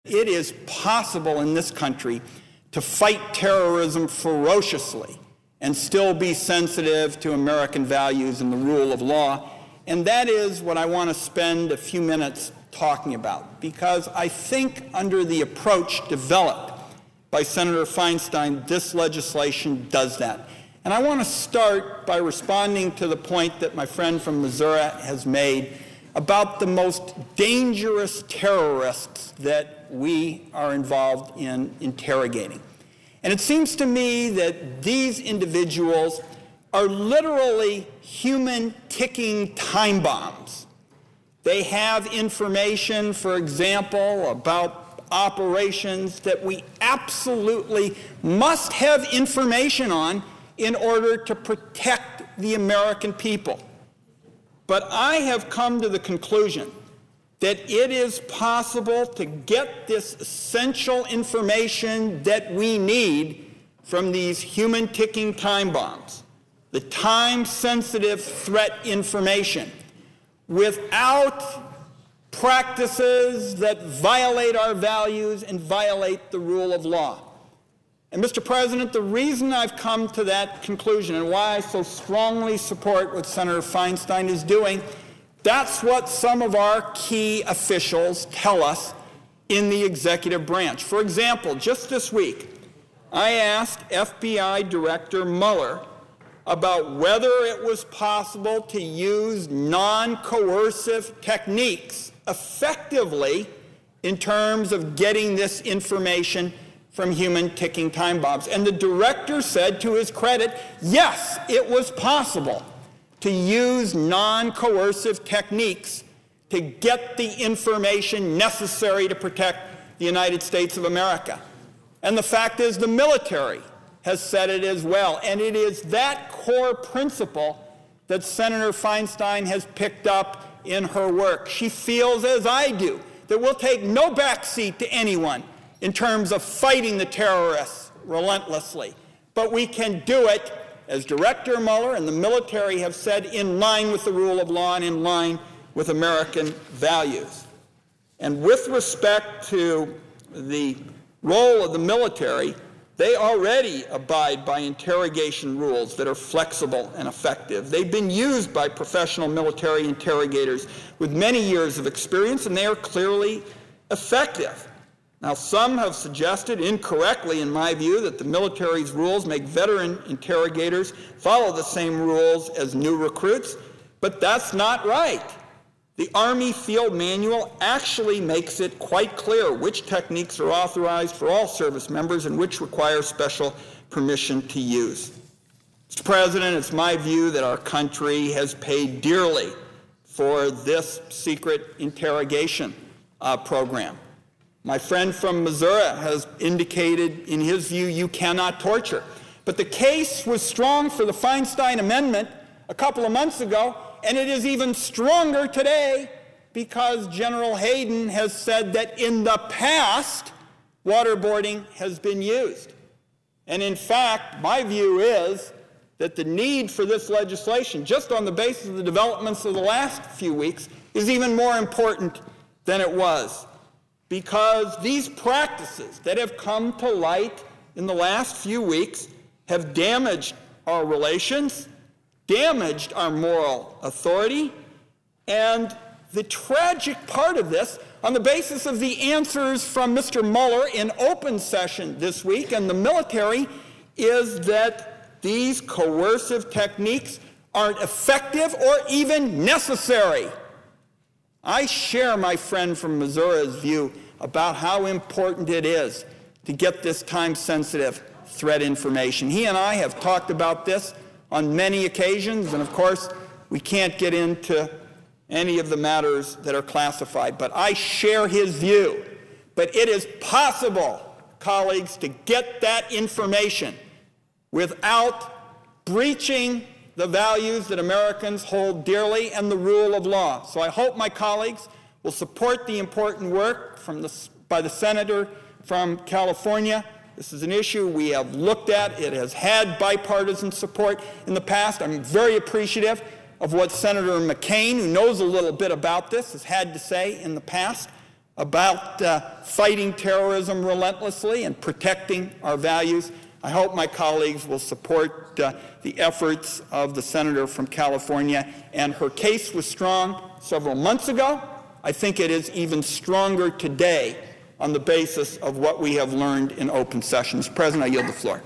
It is possible in this country to fight terrorism ferociously and still be sensitive to American values and the rule of law. And that is what I want to spend a few minutes talking about, because I think under the approach developed by Senator Feinstein, this legislation does that. And I want to start by responding to the point that my friend from Missouri has made about the most dangerous terrorists that we are involved in interrogating. And it seems to me that these individuals are literally human ticking time bombs. They have information, for example, about operations that we absolutely must have information on in order to protect the American people. But I have come to the conclusion that it is possible to get this essential information that we need from these human ticking time bombs, the time-sensitive threat information, without practices that violate our values and violate the rule of law. And Mr. President, the reason I've come to that conclusion and why I so strongly support what Senator Feinstein is doing, that's what some of our key officials tell us in the executive branch. For example, just this week, I asked FBI Director Mueller about whether it was possible to use non-coercive techniques effectively in terms of getting this information from human ticking time bombs. And the director said, to his credit, yes, it was possible to use non-coercive techniques to get the information necessary to protect the United States of America. And the fact is, the military has said it as well. And it is that core principle that Senator Feinstein has picked up in her work. She feels, as I do, that we'll take no backseat to anyone in terms of fighting the terrorists relentlessly. But we can do it, as Director Mueller and the military have said, in line with the rule of law and in line with American values. And with respect to the role of the military, they already abide by interrogation rules that are flexible and effective. They've been used by professional military interrogators with many years of experience, and they are clearly effective. Now, some have suggested, incorrectly in my view, that the military's rules make veteran interrogators follow the same rules as new recruits, but that's not right. The Army Field Manual actually makes it quite clear which techniques are authorized for all service members and which require special permission to use. Mr. President, it's my view that our country has paid dearly for this secret interrogation program. My friend from Missouri has indicated, in his view, you cannot torture. But the case was strong for the Feinstein Amendment a couple of months ago, and it is even stronger today because General Hayden has said that in the past, waterboarding has been used. And in fact, my view is that the need for this legislation, just on the basis of the developments of the last few weeks, is even more important than it was. Because these practices that have come to light in the last few weeks have damaged our relations, damaged our moral authority, and the tragic part of this, on the basis of the answers from Mr. Mueller in open session this week and the military, is that these coercive techniques aren't effective or even necessary. I share my friend from Missouri's view about how important it is to get this time-sensitive threat information. He and I have talked about this on many occasions, and of course, we can't get into any of the matters that are classified, but I share his view. But it is possible, colleagues, to get that information without breaching the values that Americans hold dearly and the rule of law. So I hope my colleagues will support the important work by the senator from California. This is an issue we have looked at. It has had bipartisan support in the past. I'm very appreciative of what Senator McCain, who knows a little bit about this, has had to say in the past about fighting terrorism relentlessly and protecting our values. I hope my colleagues will support the efforts of the senator from California. And her case was strong several months ago. I think it is even stronger today on the basis of what we have learned in open session. Mr. President, I yield the floor.